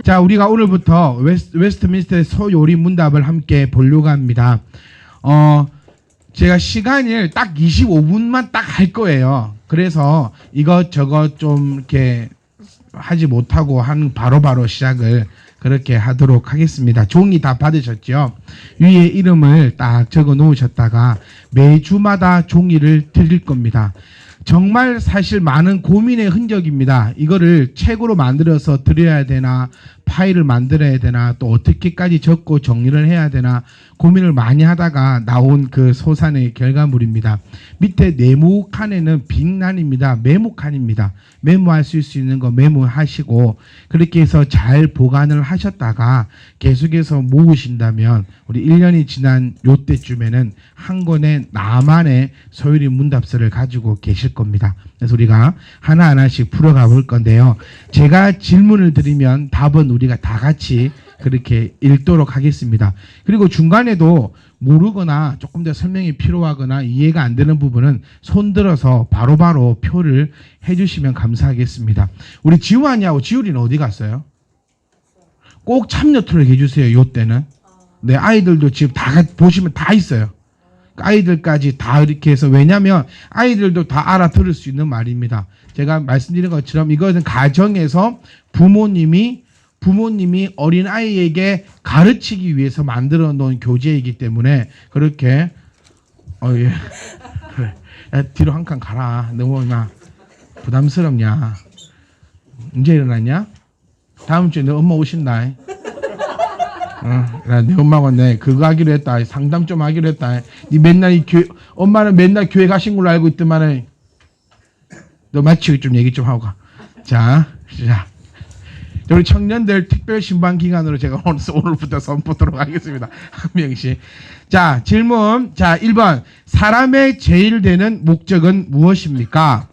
자, 우리가 오늘부터 웨스트민스터의 소요리 문답을 함께 보려고 합니다. 제가 시간을 딱 25분만 딱 할 거예요. 그래서 이것저것 좀 이렇게 하지 못하고 바로바로 시작을 그렇게 하도록 하겠습니다. 종이 다 받으셨죠? 위에 이름을 딱 적어 놓으셨다가 매주마다 종이를 드릴 겁니다. 정말 사실 많은 고민의 흔적입니다. 이거를 책으로 만들어서 드려야 되나, 파일을 만들어야 되나, 또 어떻게까지 적고 정리를 해야 되나 고민을 많이 하다가 나온 그 소산의 결과물입니다. 밑에 네모 칸에는 빈칸입니다. 메모칸입니다. 메모하실 수 있는 거 메모하시고 그렇게 해서 잘 보관을 하셨다가 계속해서 모으신다면 우리 1년이 지난 요때쯤에는 한 권의 나만의 소요리 문답서를 가지고 계실 겁니다. 그래서 우리가 하나하나씩 풀어가 볼 건데요. 제가 질문을 드리면 답은 우리가 다 같이 그렇게 읽도록 하겠습니다. 그리고 중간에도 모르거나 조금 더 설명이 필요하거나 이해가 안 되는 부분은 손들어서 바로바로 표를 해주시면 감사하겠습니다. 우리 지환이하고 지율이는 어디 갔어요? 꼭 참여토록 해주세요. 요때는. 네, 아이들도 지금 다 보시면 다 있어요. 아이들까지 다 이렇게 해서, 왜냐하면 아이들도 다 알아들을 수 있는 말입니다. 제가 말씀드린 것처럼 이것은 가정에서 부모님이 어린아이에게 가르치기 위해서 만들어 놓은 교재이기 때문에 그렇게 예. 그래. 야, 뒤로 한 칸 가라. 너무 부담스럽냐? 언제 일어났냐? 다음 주에 내 엄마 오신다. 내 엄마가 내 그거 하기로 했다. 상담 좀 하기로 했다. 니 맨날 엄마는 맨날 교회 가신 걸로 알고 있더만은 너 마치고 좀 얘기 좀 하고 가. 자. 우리 청년들 특별 신방 기간으로 제가 오늘부터 선포하도록 하겠습니다. 한 명씩. 자, 질문. 자, 1번. 사람의 제일 되는 목적은 무엇입니까?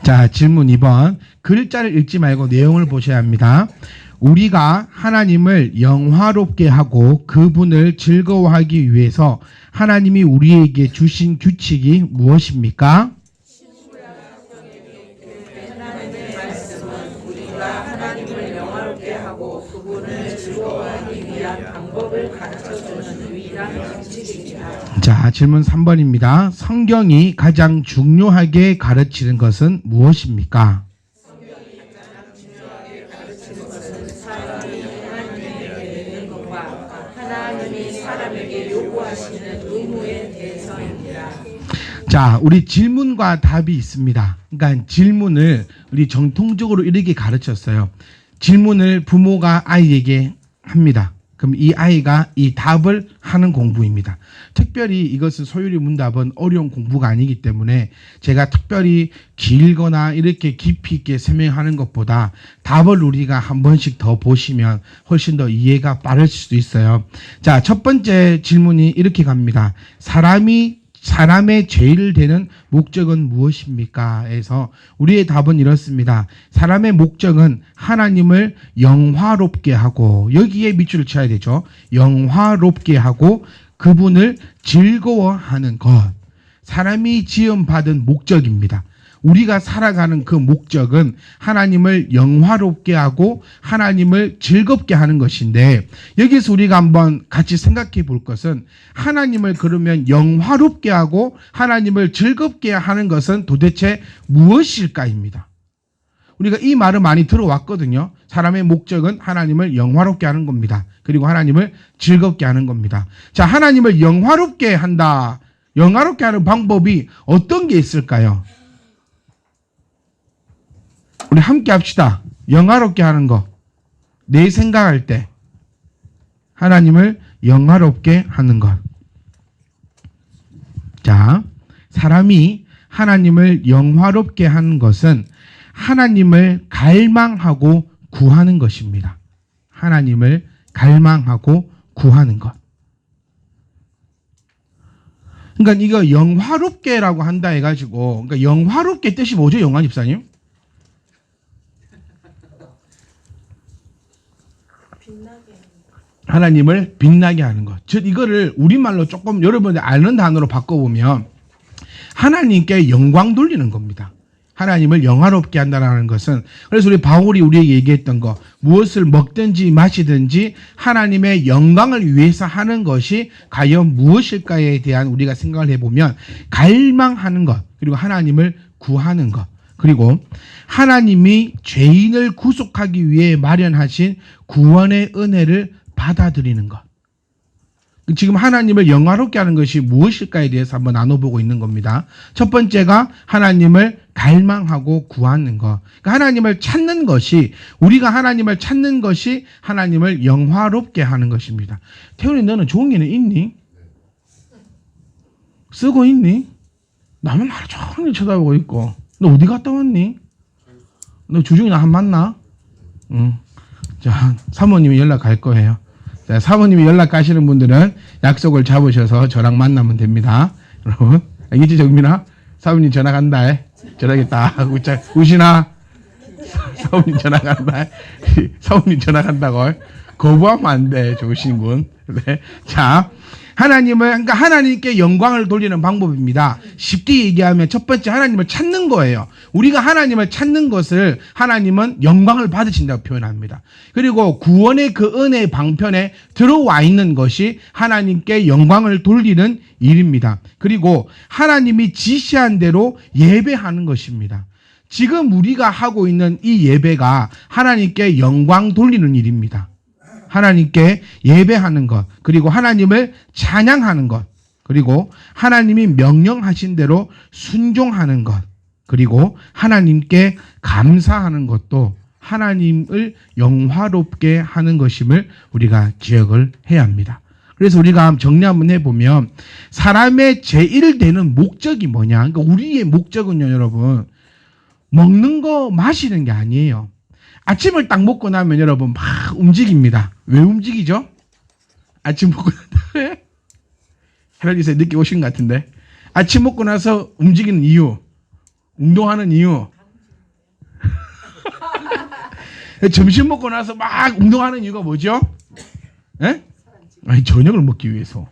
자, 질문 2번. 글자를 읽지 말고 내용을 보셔야 합니다. 우리가 하나님을 영화롭게 하고 그분을 즐거워하기 위해서 하나님이 우리에게 주신 규칙이 무엇입니까? 하나님의 말씀은 우리가 하나님을 영화롭게 하고 그분을 즐거워하기 위한 방법을 가르쳐주는 유일한 규칙입니다. 자, 질문 3번입니다. 성경이 가장 중요하게 가르치는 것은 무엇입니까? 하나님이 사람에게 요구하시는 의무에 대해서입니다. 자, 우리 질문과 답이 있습니다. 그러니까 질문을 우리 정통적으로 이렇게 가르쳤어요. 질문을 부모가 아이에게 합니다. 그럼 이 아이가 이 답을 하는 공부입니다. 특별히 이것은 소요리 문답은 어려운 공부가 아니기 때문에 제가 특별히 길거나 이렇게 깊이 있게 설명하는 것보다 답을 우리가 한 번씩 더 보시면 훨씬 더 이해가 빠를 수도 있어요. 자, 첫 번째 질문이 이렇게 갑니다. 사람의 제일 되는 목적은 무엇입니까? 해서 우리의 답은 이렇습니다. 사람의 목적은 하나님을 영화롭게 하고, 여기에 밑줄을 쳐야 되죠. 영화롭게 하고 그분을 즐거워하는 것. 사람이 지음받은 목적입니다. 우리가 살아가는 그 목적은 하나님을 영화롭게 하고 하나님을 즐겁게 하는 것인데, 여기서 우리가 한번 같이 생각해 볼 것은, 하나님을 그러면 영화롭게 하고 하나님을 즐겁게 하는 것은 도대체 무엇일까입니다. 우리가 이 말을 많이 들어왔거든요. 사람의 목적은 하나님을 영화롭게 하는 겁니다. 그리고 하나님을 즐겁게 하는 겁니다. 자, 하나님을 영화롭게 한다. 영화롭게 하는 방법이 어떤 게 있을까요? 우리 함께 합시다. 영화롭게 하는 거. 내 생각할 때 하나님을 영화롭게 하는 것. 자, 사람이 하나님을 영화롭게 하는 것은 하나님을 갈망하고 구하는 것입니다. 하나님을 갈망하고 구하는 것. 그러니까 이거 영화롭게라고 한다 해가지고, 그러니까 영화롭게 뜻이 뭐죠, 영화 집사님? 하나님을 빛나게 하는 것. 즉 이거를 우리말로 조금 여러분들 아는 단어로 바꿔보면, 하나님께 영광 돌리는 겁니다. 하나님을 영화롭게 한다는 것은, 그래서 우리 바울이 우리에게 얘기했던 거, 무엇을 먹든지 마시든지 하나님의 영광을 위해서 하는 것이 과연 무엇일까에 대한 우리가 생각을 해보면, 갈망하는 것, 그리고 하나님을 구하는 것, 그리고 하나님이 죄인을 구속하기 위해 마련하신 구원의 은혜를 받아들이는 것. 지금 하나님을 영화롭게 하는 것이 무엇일까에 대해서 한번 나눠보고 있는 겁니다. 첫 번째가 하나님을 갈망하고 구하는 것. 그러니까 하나님을 찾는 것이, 우리가 하나님을 찾는 것이 하나님을 영화롭게 하는 것입니다. 태훈이, 너는 종이는 있니? 쓰고 있니? 나만 하루 종일 쳐다보고 있고. 너 어디 갔다 왔니? 너 주중에 나 한 만나? 응. 자, 사모님이 연락 갈 거예요. 자, 사모님이 연락 가시는 분들은 약속을 잡으셔서 저랑 만나면 됩니다. 여러분. 알겠지, 정민아? 사모님 전화 간다. 전화겠다. 우신아. 사모님 전화 간다. 사모님 전화 간다고. 거부하면 안 돼, 조신군. 네. 자, 그러니까 하나님께 영광을 돌리는 방법입니다. 쉽게 얘기하면 첫 번째, 하나님을 찾는 거예요. 우리가 하나님을 찾는 것을 하나님은 영광을 받으신다고 표현합니다. 그리고 구원의 그 은혜의 방편에 들어와 있는 것이 하나님께 영광을 돌리는 일입니다. 그리고 하나님이 지시한 대로 예배하는 것입니다. 지금 우리가 하고 있는 이 예배가 하나님께 영광 돌리는 일입니다. 하나님께 예배하는 것, 그리고 하나님을 찬양하는 것, 그리고 하나님이 명령하신 대로 순종하는 것, 그리고 하나님께 감사하는 것도 하나님을 영화롭게 하는 것임을 우리가 기억을 해야 합니다. 그래서 우리가 정리 한번 해보면, 사람의 제일 되는 목적이 뭐냐? 그러니까 우리의 목적은요, 여러분, 먹는 거, 마시는 게 아니에요. 아침을 딱 먹고 나면 여러분 막 움직입니다. 왜 움직이죠? 아침 먹고 나서 헤라디스에 늦게 오신 것 같은데, 아침 먹고 나서 움직이는 이유, 운동하는 이유, 점심 먹고 나서 막 운동하는 이유가 뭐죠? 에? 아니, 저녁을 먹기 위해서.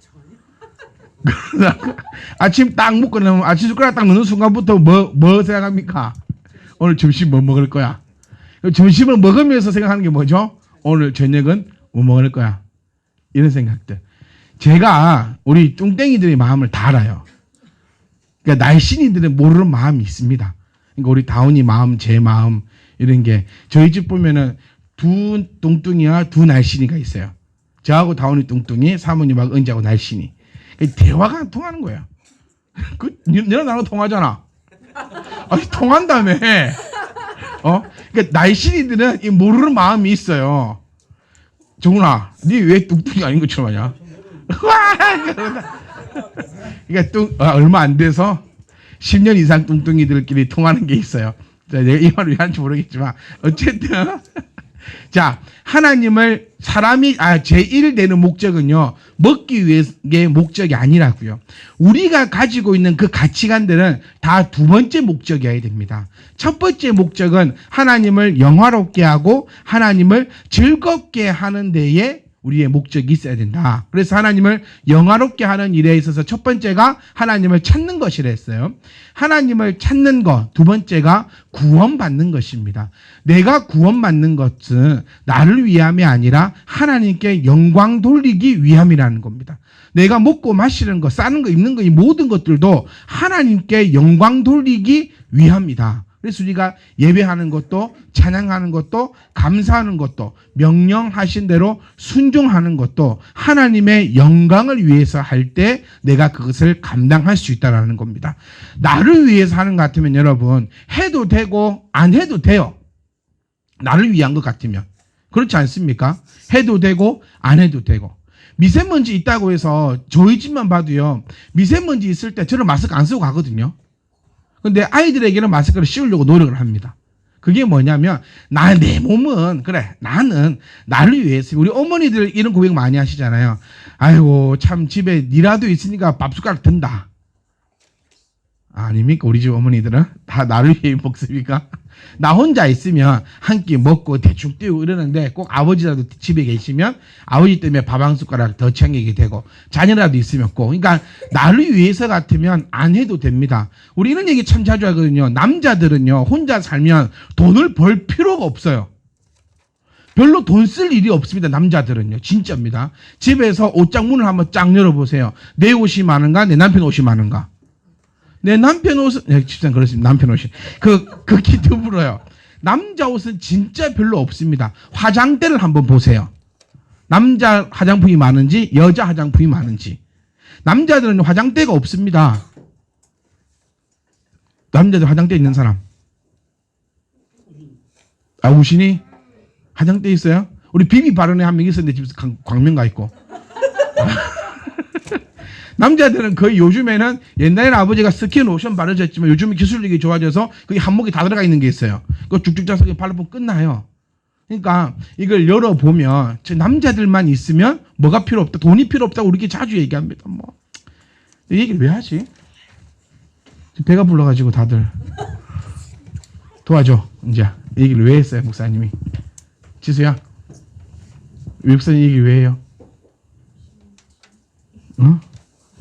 아침 딱 먹고 나면 아침 숟가락 딱 넣는 순간부터 뭐 생각합니까? 오늘 점심 뭐 먹을 거야? 점심을 먹으면서 생각하는 게 뭐죠? 오늘 저녁은 뭐 먹을 거야? 이런 생각들. 제가 우리 뚱땡이들의 마음을 다 알아요. 그러니까 날씬이들은 모르는 마음이 있습니다. 그러니까 우리 다운이 마음, 제 마음, 이런 게, 저희 집 보면은 두 뚱뚱이와 두 날씬이가 있어요. 저하고 다운이 뚱뚱이, 사모님하고 은지하고 날씬이. 그러니까 대화가 안 통하는 거예요. 너랑 나랑 통하잖아. 아니, 통한다며. 그러니까 날씬이들은 이 모르는 마음이 있어요. 정훈아, 니 왜 뚱뚱이 아닌 것처럼 하냐? 그러니까 얼마 안 돼서 10년 이상 뚱뚱이들끼리 통하는 게 있어요. 자, 내가 이 말을 왜 하는지 모르겠지만 어쨌든 자, 하나님을 제1 되는 목적은요, 먹기 위해의 목적이 아니라고요. 우리가 가지고 있는 그 가치관들은 다 두 번째 목적이어야 됩니다. 첫 번째 목적은 하나님을 영화롭게 하고 하나님을 즐겁게 하는 데에 우리의 목적이 있어야 된다. 그래서 하나님을 영화롭게 하는 일에 있어서 첫 번째가 하나님을 찾는 것이라 했어요. 하나님을 찾는 것, 두 번째가 구원받는 것입니다. 내가 구원받는 것은 나를 위함이 아니라 하나님께 영광 돌리기 위함이라는 겁니다. 내가 먹고 마시는 것, 싸는 거, 입는 거, 이 모든 것들도 하나님께 영광 돌리기 위함이다. 그래서 우리가 예배하는 것도, 찬양하는 것도, 감사하는 것도, 명령하신 대로 순종하는 것도 하나님의 영광을 위해서 할 때 내가 그것을 감당할 수 있다는 겁니다. 나를 위해서 하는 것 같으면 여러분, 해도 되고 안 해도 돼요. 나를 위한 것 같으면. 그렇지 않습니까? 해도 되고 안 해도 되고. 미세먼지 있다고 해서 저희 집만 봐도요, 미세먼지 있을 때 저는 마스크 안 쓰고 가거든요. 근데 아이들에게는 마스크를 씌우려고 노력을 합니다. 그게 뭐냐면, 내 몸은, 그래, 나는 나를 위해서. 우리 어머니들 이런 고백 많이 하시잖아요. 아이고, 참 집에 니라도 있으니까 밥숟가락 든다. 아닙니까? 우리 집 어머니들은 다 나를 위해 먹습니까? 나 혼자 있으면 한 끼 먹고 대충 띄우고 이러는데 꼭 아버지라도 집에 계시면 아버지 때문에 밥 한 숟가락 더 챙기게 되고 자녀라도 있으면 꼭. 그러니까 나를 위해서 같으면 안 해도 됩니다. 우리 이런 얘기 참 자주 하거든요. 남자들은요, 혼자 살면 돈을 벌 필요가 없어요. 별로 돈 쓸 일이 없습니다. 남자들은요. 진짜입니다. 집에서 옷장 문을 한번 쫙 열어보세요. 내 옷이 많은가? 내 남편 옷이 많은가? 내 남편 옷은, 네, 집사님 그렇습니다. 남편 옷이. 극히 드물어요. 남자 옷은 진짜 별로 없습니다. 화장대를 한번 보세요. 남자 화장품이 많은지, 여자 화장품이 많은지. 남자들은 화장대가 없습니다. 남자들 화장대 있는 사람. 아, 우신이? 화장대 있어요? 우리 비비 바르는 한 명 있었는데 집에서 광명 가 있고. 남자들은 거의 요즘에는 옛날에는 아버지가 스킨 로션 바르셨지만 요즘은 기술력이 좋아져서 거기 한목이 다 들어가 있는 게 있어요. 그거 쭉쭉 짜서 발라보면 끝나요. 그러니까 이걸 열어보면 남자들만 있으면 뭐가 필요 없다, 돈이 필요 없다고 우리끼리 자주 얘기합니다. 뭐 이 얘기를 왜 하지? 배가 불러가지고 다들 도와줘. 이제 이 얘기를 왜 했어요, 목사님이? 지수야, 목사님 이 얘기 왜 해요? 응?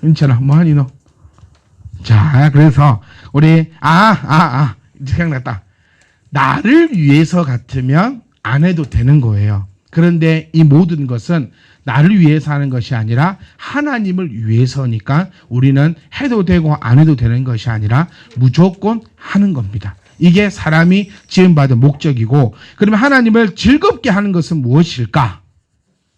괜찮아. 뭐하니 너? 자, 그래서 우리 생각났다. 나를 위해서 같으면 안 해도 되는 거예요. 그런데 이 모든 것은 나를 위해서 하는 것이 아니라 하나님을 위해서니까 우리는 해도 되고 안 해도 되는 것이 아니라 무조건 하는 겁니다. 이게 사람이 지음받은 목적이고, 그러면 하나님을 즐겁게 하는 것은 무엇일까?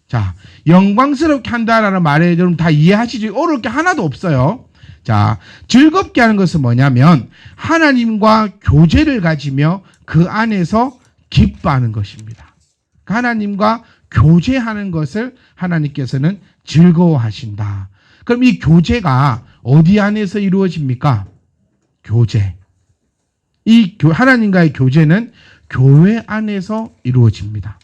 자, 영광스럽게 한다라는 말에 여러분 다 이해하시죠? 어려울 게 하나도 없어요. 자, 즐겁게 하는 것은 뭐냐면 하나님과 교제를 가지며 그 안에서 기뻐하는 것입니다. 하나님과 교제하는 것을 하나님께서는 즐거워하신다. 그럼 이 교제가 어디 안에서 이루어집니까? 교제. 이 하나님과의 교제는 교회 안에서 이루어집니다.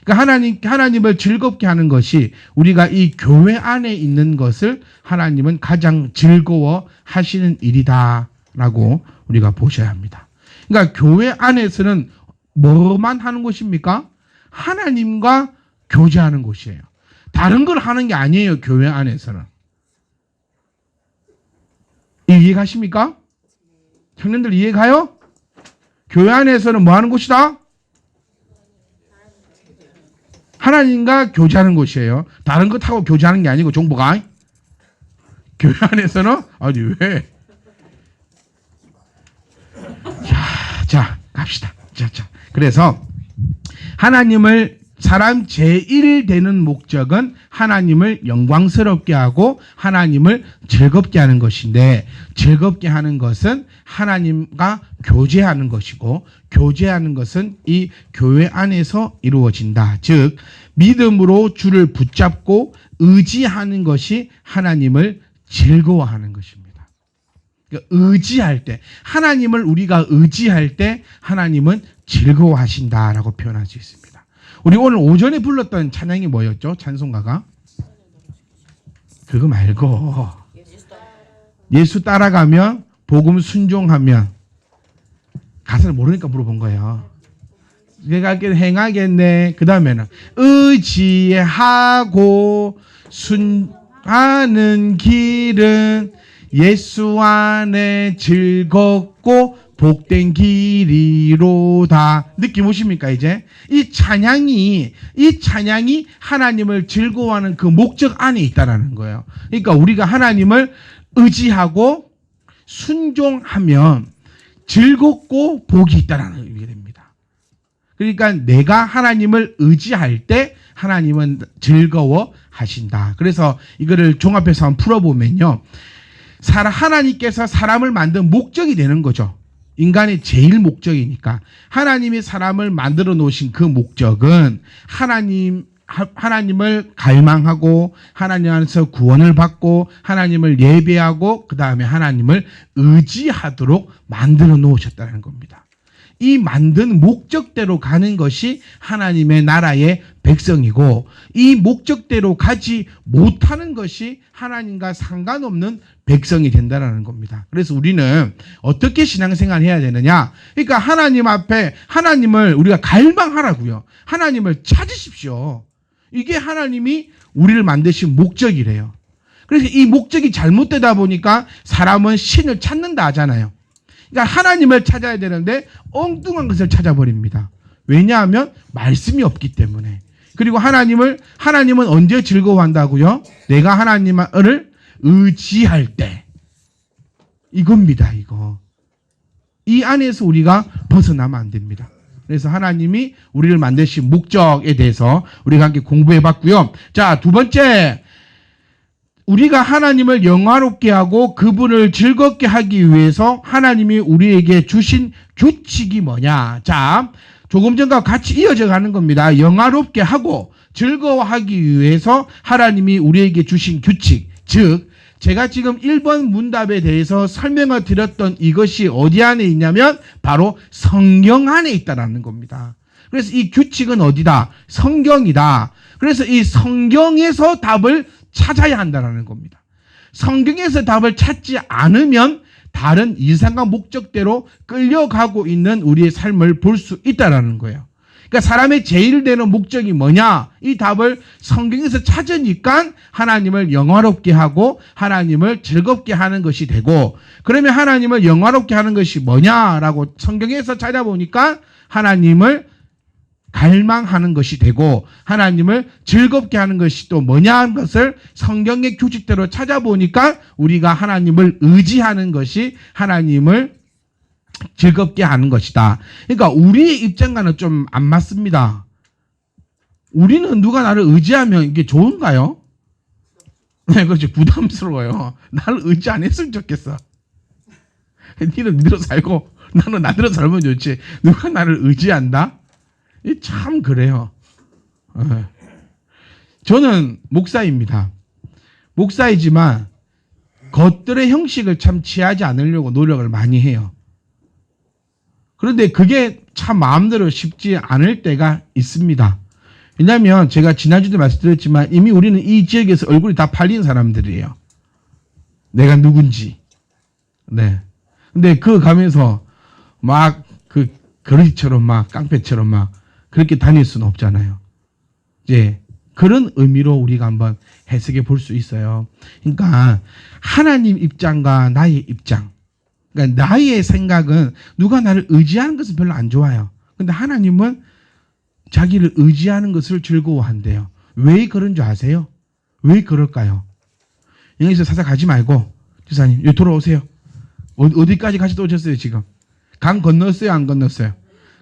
그러니까 하나님을 즐겁게 하는 것이 우리가 이 교회 안에 있는 것을 하나님은 가장 즐거워하시는 일이다라고 우리가 보셔야 합니다. 그러니까 교회 안에서는 뭐만 하는 것입니까? 하나님과 교제하는 곳이에요. 다른 걸 하는 게 아니에요. 교회 안에서는. 이해가십니까? 청년들 이해가요? 교회 안에서는 뭐 하는 곳이다? 하나님과 교제하는 곳이에요. 다른 것 하고 교제하는 게 아니고 정보가. 교회 안에서는 아니 왜? 자 갑시다. 자. 그래서 하나님을 사람 제1 되는 목적은 하나님을 영광스럽게 하고 하나님을 즐겁게 하는 것인데, 즐겁게 하는 것은 하나님과 교제하는 것이고, 교제하는 것은 이 교회 안에서 이루어진다. 즉 믿음으로 주를 붙잡고 의지하는 것이 하나님을 즐거워하는 것입니다. 그러니까 의지할 때, 하나님을 우리가 의지할 때 하나님은 즐거워하신다라고 표현할 수 있습니다. 우리 오늘 오전에 불렀던 찬양이 뭐였죠? 찬송가가? 그거 말고 예수 따라가면, 복음 순종하면. 가사를 모르니까 물어본 거예요. 내가 행하겠네. 그 다음에는 의지하고 순하는 길은 예수 안에 즐겁고 복된 길이로다. 느낌 오십니까? 이제 이 찬양이 하나님을 즐거워하는 그 목적 안에 있다라는 거예요. 그러니까 우리가 하나님을 의지하고 순종하면 즐겁고 복이 있다라는 의미가 됩니다. 그러니까 내가 하나님을 의지할 때 하나님은 즐거워하신다. 그래서 이거를 종합해서 한번 풀어보면요, 하나님께서 사람을 만든 목적이 되는 거죠. 인간의 제일 목적이니까 하나님이 사람을 만들어 놓으신 그 목적은 하나님을 갈망하고 하나님 안에서 구원을 받고 하나님을 예배하고 그 다음에 하나님을 의지하도록 만들어 놓으셨다는 겁니다. 이 만든 목적대로 가는 것이 하나님의 나라의 백성이고, 이 목적대로 가지 못하는 것이 하나님과 상관없는 백성이 된다는 겁니다. 그래서 우리는 어떻게 신앙생활 해야 되느냐? 그러니까 하나님 앞에 하나님을 우리가 갈망하라고요. 하나님을 찾으십시오. 이게 하나님이 우리를 만드신 목적이래요. 그래서 이 목적이 잘못되다 보니까 사람은 신을 찾는다 하잖아요. 그러니까 하나님을 찾아야 되는데 엉뚱한 것을 찾아버립니다. 왜냐하면 말씀이 없기 때문에. 그리고 하나님은 언제 즐거워한다고요? 내가 하나님을 의지할 때. 이겁니다, 이거. 이 안에서 우리가 벗어나면 안 됩니다. 그래서 하나님이 우리를 만드신 목적에 대해서 우리가 함께 공부해 봤고요. 자, 두 번째. 우리가 하나님을 영화롭게 하고 그분을 즐겁게 하기 위해서 하나님이 우리에게 주신 규칙이 뭐냐. 자, 조금 전과 같이 이어져 가는 겁니다. 영화롭게 하고 즐거워하기 위해서 하나님이 우리에게 주신 규칙. 즉, 제가 지금 1번 문답에 대해서 설명을 드렸던 이것이 어디 안에 있냐면 바로 성경 안에 있다라는 겁니다. 그래서 이 규칙은 어디다? 성경이다. 그래서 이 성경에서 답을 찾아야 한다는 겁니다. 성경에서 답을 찾지 않으면 다른 이상한 목적대로 끌려가고 있는 우리의 삶을 볼 수 있다는 거예요. 그러니까 사람의 제일 되는 목적이 뭐냐? 이 답을 성경에서 찾으니까 하나님을 영화롭게 하고 하나님을 즐겁게 하는 것이 되고, 그러면 하나님을 영화롭게 하는 것이 뭐냐라고 성경에서 찾아보니까 하나님을 갈망하는 것이 되고, 하나님을 즐겁게 하는 것이 또 뭐냐 하는 것을 성경의 규칙대로 찾아보니까 우리가 하나님을 의지하는 것이 하나님을 즐겁게 하는 것이다. 그러니까 우리의 입장과는 좀 안 맞습니다. 우리는 누가 나를 의지하면 이게 좋은가요? 네, 그렇죠. 부담스러워요. 나를 의지 안 했으면 좋겠어. 니는 니대로 살고 나는 나대로 살면 좋지. 누가 나를 의지한다? 참 그래요. 저는 목사입니다. 목사이지만 겉들의 형식을 참 취하지 않으려고 노력을 많이 해요. 그런데 그게 참 마음대로 쉽지 않을 때가 있습니다. 왜냐하면 제가 지난주도 말씀드렸지만 이미 우리는 이 지역에서 얼굴이 다 팔린 사람들이에요. 내가 누군지. 네. 근데 그 가면서 막 그 거리처럼 막 깡패처럼 막 그렇게 다닐 수는 없잖아요. 이제 그런 의미로 우리가 한번 해석해 볼 수 있어요. 그러니까 하나님 입장과 나의 입장. 그러니까 나의 생각은 누가 나를 의지하는 것은 별로 안 좋아요. 근데 하나님은 자기를 의지하는 것을 즐거워한대요. 왜 그런 줄 아세요? 왜 그럴까요? 여기서 사사 가지 말고 지사님 여기 돌아오세요. 어디까지 같이 또 오셨어요 지금? 강 건넜어요 안 건넜어요?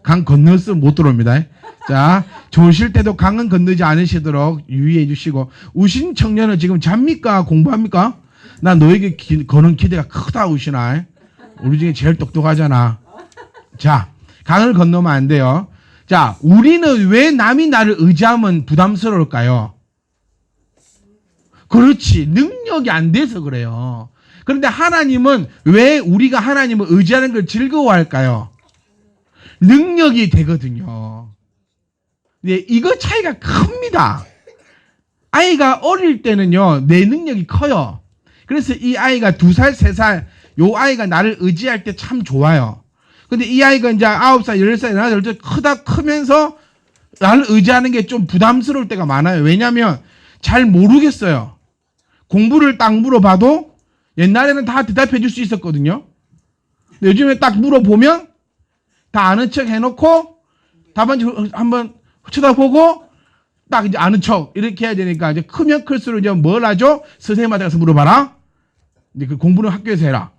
강 건넜으면 못 들어옵니다. 자, 좋으실 때도 강은 건너지 않으시도록 유의해 주시고, 우신 청년은 지금 잡니까? 공부합니까? 나 너에게 거는 기대가 크다 우신아. 우리 중에 제일 똑똑하잖아. 자, 강을 건너면 안 돼요. 자, 우리는 왜 남이 나를 의지하면 부담스러울까요? 그렇지. 능력이 안 돼서 그래요. 그런데 하나님은 왜 우리가 하나님을 의지하는 걸 즐거워할까요? 능력이 되거든요. 네, 이거 차이가 큽니다. 아이가 어릴 때는요, 내 능력이 커요. 그래서 이 아이가 2살, 3살, 요 아이가 나를 의지할 때 참 좋아요. 근데 이 아이가 이제 9살, 10살, 11살 크면서 나를 의지하는 게 좀 부담스러울 때가 많아요. 왜냐면 잘 모르겠어요. 공부를 딱 물어봐도 옛날에는 다 대답해 줄 수 있었거든요. 근데 요즘에 딱 물어보면 다 아는 척 해놓고 답안지 한번 쳐다보고 딱 이제 아는 척 이렇게 해야 되니까 이제 크면 클수록 이제 뭘 하죠? 선생님한테 가서 물어봐라. 이제 그 공부는 학교에서 해라.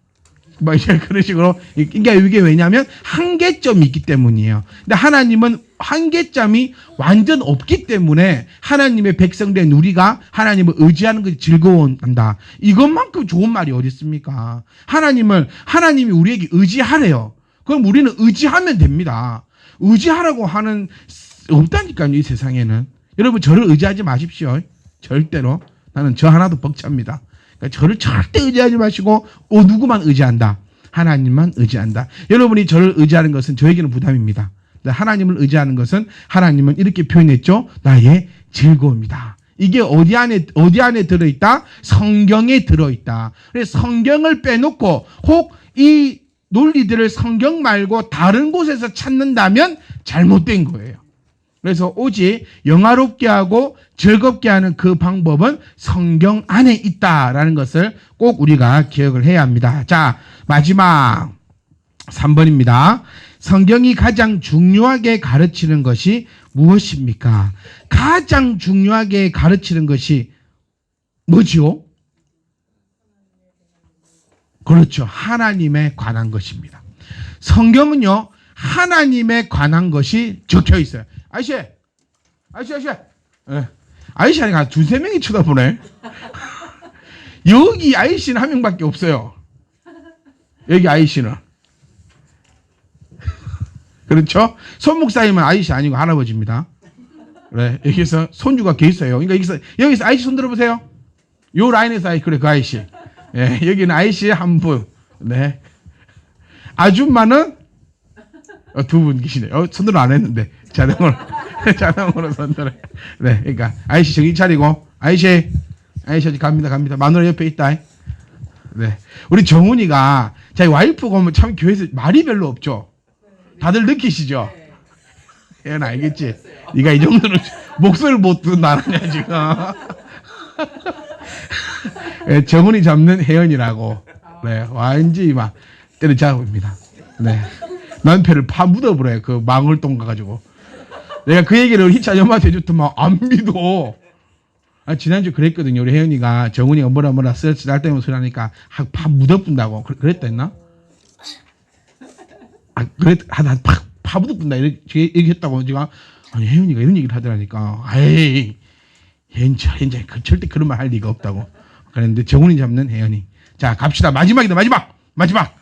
막 이제 그런 식으로. 그러니까 이게 왜냐면 한계점이 있기 때문이에요. 근데 하나님은 한계점이 완전 없기 때문에 하나님의 백성된 우리가 하나님을 의지하는 것이 즐거워한다. 이것만큼 좋은 말이 어디 있습니까? 하나님이 우리에게 의지하래요. 그럼 우리는 의지하면 됩니다. 의지하라고 하는 없다니까요, 이 세상에는. 여러분 저를 의지하지 마십시오. 절대로. 나는 저 하나도 벅찹니다. 그러니까 저를 절대 의지하지 마시고 누구만 의지한다. 하나님만 의지한다. 여러분이 저를 의지하는 것은 저에게는 부담입니다. 하나님을 의지하는 것은 하나님은 이렇게 표현했죠. 나의 즐거움이다. 이게 어디 안에 들어있다? 성경에 들어있다. 그래서 성경을 빼놓고 혹 이 논리들을 성경 말고 다른 곳에서 찾는다면 잘못된 거예요. 그래서 오직 영화롭게 하고 즐겁게 하는 그 방법은 성경 안에 있다라는 것을 꼭 우리가 기억을 해야 합니다. 자, 마지막 3번입니다. 성경이 가장 중요하게 가르치는 것이 무엇입니까? 가장 중요하게 가르치는 것이 뭐지요? 그렇죠. 하나님에 관한 것입니다. 성경은요, 하나님에 관한 것이 적혀 있어요. 아이씨. 네. 아이씨 하니까 두세 명이 쳐다보네. 여기 아이씨는 한 명밖에 없어요. 여기 아이씨는. 그렇죠? 손 목사님은 아이씨 아니고 할아버지입니다. 그래, 여기서 손주가 계 있어요. 그러니까 여기서 아이씨 손 들어보세요. 요 라인에서 그래, 그 아이씨. 예, 여기는 아이씨 한 분. 네. 아줌마는 두 분 계시네요. 손들어 안 했는데. 자동으로 손들어. 네, 그러니까 아이씨 정신 차리고. 아이씨 어디 갑니다. 마누라 옆에 있다. 네. 우리 정훈이가 자기 와이프가 오면 참 교회에서 말이 별로 없죠. 다들 느끼시죠? 얘는 알겠지? 네가 이 정도는 목소리를 못 듣는다느냐 지금. 정훈이 잡는 혜연이라고. 네, 완전히 막 때려잡습니다. 네, 남편을 파 묻어버려요. 그 망울동 가가지고. 내가 그 얘기를 희찬 엄마한테 해줬더만 안 믿어. 지난주 그랬거든요. 우리 혜연이가 정훈이가 뭐라 쓸데없는 소리 하니까 파 묻어뿐다고 그랬다 했나? 파 묻어뿐다 이렇게 얘기했다고 제가. 아니 혜연이가 이런 얘기를 하더라니까. 에이 혜연이 절대 그런 말 할 리가 없다고 그랬는데 정훈이 잡는 혜연이. 자, 갑시다. 마지막이다. 마지막.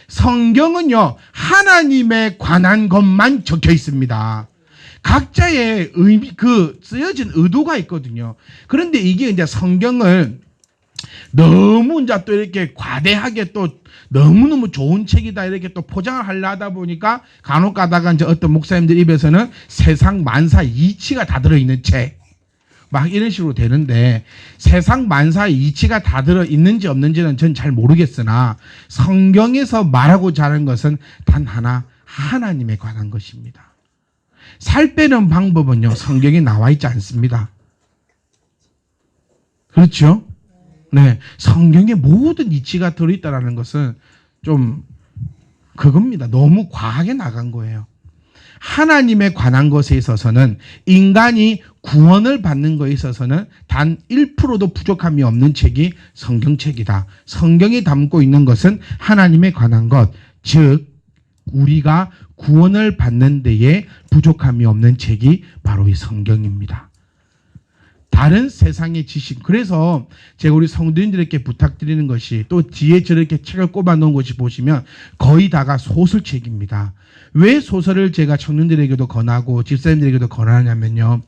성경은요 하나님에 관한 것만 적혀 있습니다. 각자의 의미, 쓰여진 의도가 있거든요. 그런데 이게 이제 성경을 너무 이제 또 이렇게 과대하게 또 너무너무 좋은 책이다 이렇게 또 포장을 하려 하다 보니까 간혹 가다가 이제 어떤 목사님들 입에서는 세상 만사 이치가 다 들어있는 책 막 이런 식으로 되는데, 세상 만사 이치가 다 들어있는지 없는지는 전 잘 모르겠으나 성경에서 말하고자 하는 것은 단 하나, 하나님에 관한 것입니다. 살 빼는 방법은요 성경에 나와 있지 않습니다. 그렇죠? 네, 성경에 모든 이치가 들어있다는 것은 좀 그겁니다. 너무 과하게 나간 거예요. 하나님에 관한 것에 있어서는, 인간이 구원을 받는 것에 있어서는 단 1%도 부족함이 없는 책이 성경책이다. 성경이 담고 있는 것은 하나님에 관한 것, 즉 우리가 구원을 받는 데에 부족함이 없는 책이 바로 이 성경입니다. 다른 세상의 지식. 그래서 제가 우리 성도님들에게 부탁드리는 것이, 또 뒤에 저렇게 책을 꼽아 놓은 것이 보시면 거의 다가 소설책입니다. 왜 소설을 제가 청년들에게도 권하고 집사님들에게도 권하냐면요,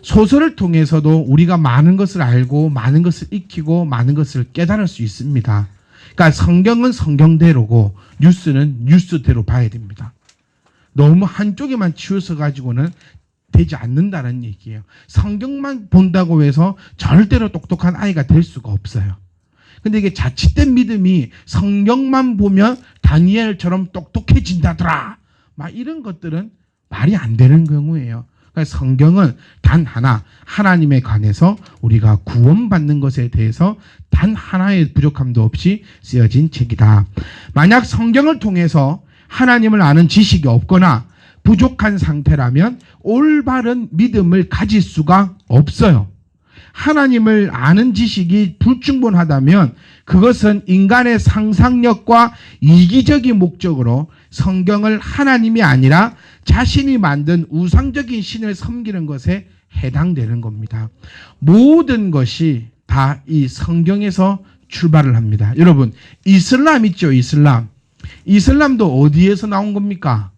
소설을 통해서도 우리가 많은 것을 알고 많은 것을 익히고 많은 것을 깨달을 수 있습니다. 그러니까 성경은 성경대로고 뉴스는 뉴스대로 봐야 됩니다. 너무 한쪽에만 치우쳐 가지고는 되지 않는다는 얘기예요. 성경만 본다고 해서 절대로 똑똑한 아이가 될 수가 없어요. 근데 이게 자칫된 믿음이 성경만 보면 다니엘처럼 똑똑해진다더라, 막 이런 것들은 말이 안 되는 경우예요. 그러니까 성경은 단 하나, 하나님에 관해서 우리가 구원받는 것에 대해서 단 하나의 부족함도 없이 쓰여진 책이다. 만약 성경을 통해서 하나님을 아는 지식이 없거나 부족한 상태라면 올바른 믿음을 가질 수가 없어요. 하나님을 아는 지식이 불충분하다면 그것은 인간의 상상력과 이기적인 목적으로 성경을 하나님이 아니라 자신이 만든 우상적인 신을 섬기는 것에 해당되는 겁니다. 모든 것이 다 이 성경에서 출발을 합니다. 여러분, 이슬람 있죠? 이슬람도 어디에서 나온 겁니까?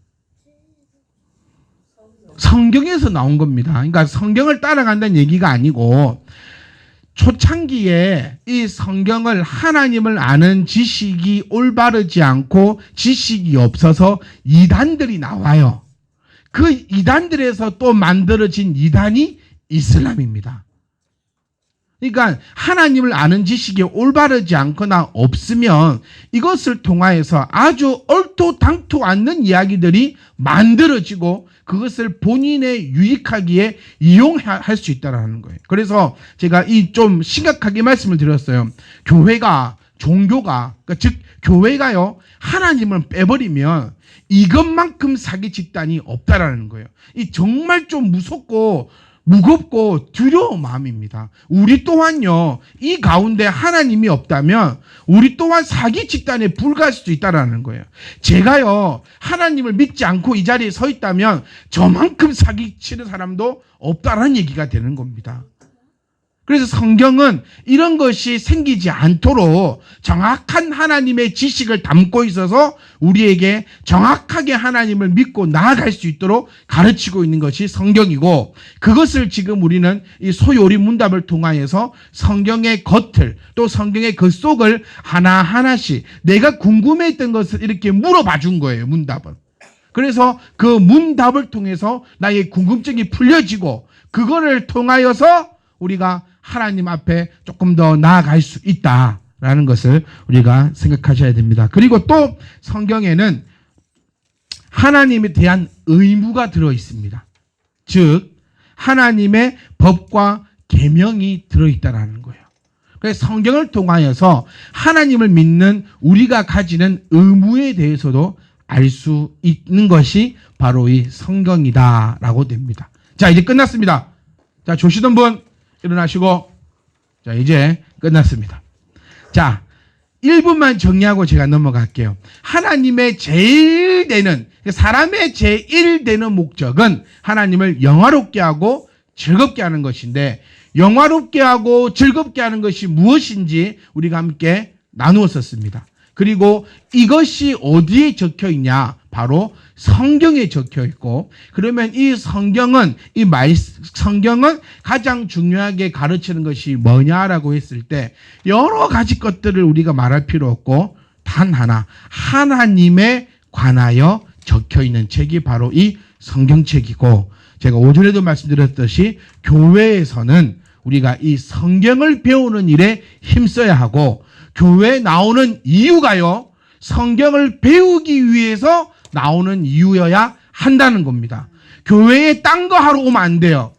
성경에서 나온 겁니다. 그러니까 성경을 따라간다는 얘기가 아니고 초창기에 이 성경을 하나님을 아는 지식이 올바르지 않고 지식이 없어서 이단들이 나와요. 그 이단들에서 또 만들어진 이단이 이슬람입니다. 그러니까 하나님을 아는 지식이 올바르지 않거나 없으면 이것을 통하여서 아주 얼토당토 않는 이야기들이 만들어지고 그것을 본인의 유익하기에 이용할 수 있다는 거예요. 그래서 제가 이 좀 심각하게 말씀을 드렸어요. 교회가, 종교가, 그러니까 즉 교회가요, 하나님을 빼버리면 이것만큼 사기 집단이 없다라는 거예요. 이 정말 좀 무섭고 무겁고 두려운 마음입니다. 우리 또한요, 이 가운데 하나님이 없다면 우리 또한 사기 집단에 불과할 수도 있다는 거예요. 제가요, 하나님을 믿지 않고 이 자리에 서 있다면 저만큼 사기 치는 사람도 없다는 얘기가 되는 겁니다. 그래서 성경은 이런 것이 생기지 않도록 정확한 하나님의 지식을 담고 있어서 우리에게 정확하게 하나님을 믿고 나아갈 수 있도록 가르치고 있는 것이 성경이고, 그것을 지금 우리는 이 소요리 문답을 통하여서 성경의 겉을 또 성경의 그 속을 하나하나씩 내가 궁금했던 것을 이렇게 물어봐 준 거예요. 문답은. 그래서 그 문답을 통해서 나의 궁금증이 풀려지고 그거를 통하여서 우리가 하나님 앞에 조금 더 나아갈 수 있다라는 것을 우리가 생각하셔야 됩니다. 그리고 또 성경에는 하나님에 대한 의무가 들어 있습니다. 즉 하나님의 법과 계명이 들어 있다라는 거예요. 그래서 성경을 통하여서 하나님을 믿는 우리가 가지는 의무에 대해서도 알 수 있는 것이 바로 이 성경이다라고 됩니다. 자, 이제 끝났습니다. 자, 조시던 분 일어나시고, 자, 이제 끝났습니다. 자, 1분만 정리하고 제가 넘어갈게요. 하나님의 제일 되는, 사람의 제일 되는 목적은 하나님을 영화롭게 하고 즐겁게 하는 것인데, 영화롭게 하고 즐겁게 하는 것이 무엇인지 우리가 함께 나누었었습니다. 그리고 이것이 어디에 적혀 있냐? 바로 성경에 적혀 있고, 그러면 이 성경은 성경은 가장 중요하게 가르치는 것이 뭐냐라고 했을 때 여러 가지 것들을 우리가 말할 필요 없고 단 하나, 하나님에 관하여 적혀 있는 책이 바로 이 성경책이고, 제가 오전에도 말씀드렸듯이 교회에서는 우리가 이 성경을 배우는 일에 힘써야 하고, 교회에 나오는 이유가요, 성경을 배우기 위해서 나오는 이유여야 한다는 겁니다. 교회에 딴 거 하러 오면 안 돼요.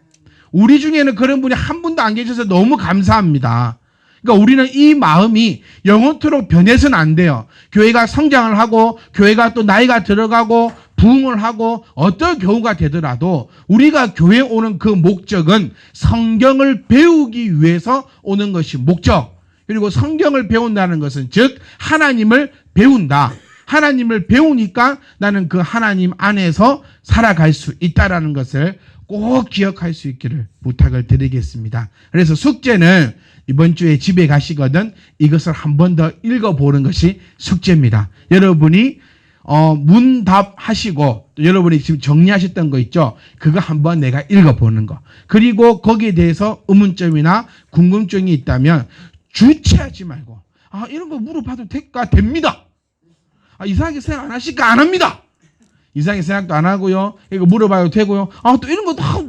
우리 중에는 그런 분이 한 분도 안 계셔서 너무 감사합니다. 그러니까 우리는 이 마음이 영원토록 변해서는 안 돼요. 교회가 성장을 하고 교회가 또 나이가 들어가고 부흥을 하고 어떤 경우가 되더라도 우리가 교회에 오는 그 목적은 성경을 배우기 위해서 오는 것이 목적. 그리고 성경을 배운다는 것은 즉 하나님을 배운다. 하나님을 배우니까 나는 그 하나님 안에서 살아갈 수 있다라는 것을 꼭 기억할 수 있기를 부탁을 드리겠습니다. 그래서 숙제는 이번 주에 집에 가시거든 이것을 한 번 더 읽어보는 것이 숙제입니다. 여러분이 문답하시고 또 여러분이 지금 정리하셨던 거 있죠? 그거 한번 내가 읽어보는 거. 그리고 거기에 대해서 의문점이나 궁금증이 있다면 주체하지 말고 이런 거 물어봐도 될까? 됩니다. 이상하게 생각 안 하실까? 안 합니다. 이상하게 생각도 안 하고요. 이거 물어봐도 되고요. 또 이런 거 또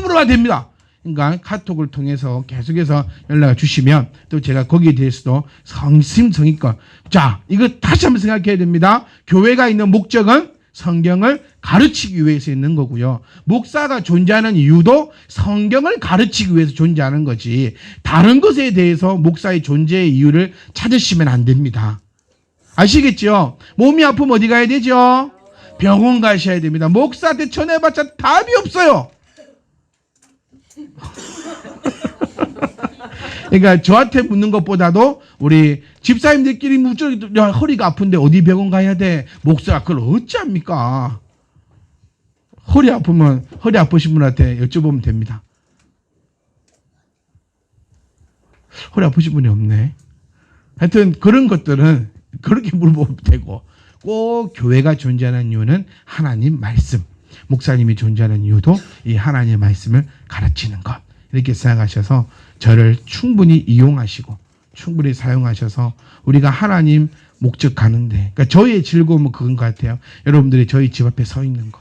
물어봐도 됩니다. 그러니까 카톡을 통해서 계속해서 연락을 주시면 또 제가 거기에 대해서도 성심성의껏 자, 이거 다시 한번 생각해야 됩니다. 교회가 있는 목적은 성경을 가르치기 위해서 있는 거고요. 목사가 존재하는 이유도 성경을 가르치기 위해서 존재하는 거지 다른 것에 대해서 목사의 존재의 이유를 찾으시면 안 됩니다. 아시겠죠? 몸이 아프면 어디 가야 되죠? 병원 가셔야 됩니다. 목사한테 전화해봤자 답이 없어요. 그러니까 저한테 묻는 것보다도 우리 집사님들끼리 허리가 아픈데 어디 병원 가야 돼? 목사가 그걸 어찌합니까? 허리 아프면 허리 아프신 분한테 여쭤보면 됩니다. 허리 아프신 분이 없네. 하여튼 그런 것들은 그렇게 물어보면 되고 꼭 교회가 존재하는 이유는 하나님 말씀. 목사님이 존재하는 이유도 이 하나님의 말씀을 가르치는 것. 이렇게 생각하셔서 저를 충분히 이용하시고 충분히 사용하셔서 우리가 하나님 목적 가는데, 그러니까 저의 즐거움은 그건 것 같아요. 여러분들이 저희 집 앞에 서 있는 거.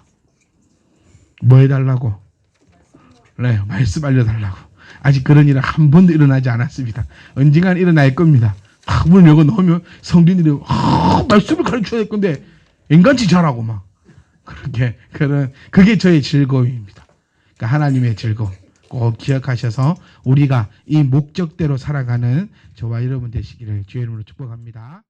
뭐 해달라고? 네, 말씀 알려달라고. 아직 그런 일은 한 번도 일어나지 않았습니다. 언젠간 일어날 겁니다. 문 열고 넣으면 성도님들이 말씀을 가르쳐야 될 건데 인간치 잘하고 막 그게 저의 즐거움입니다. 그러니까 하나님의 즐거움 꼭 기억하셔서 우리가 이 목적대로 살아가는 저와 여러분 되시기를 주의 이름으로 축복합니다.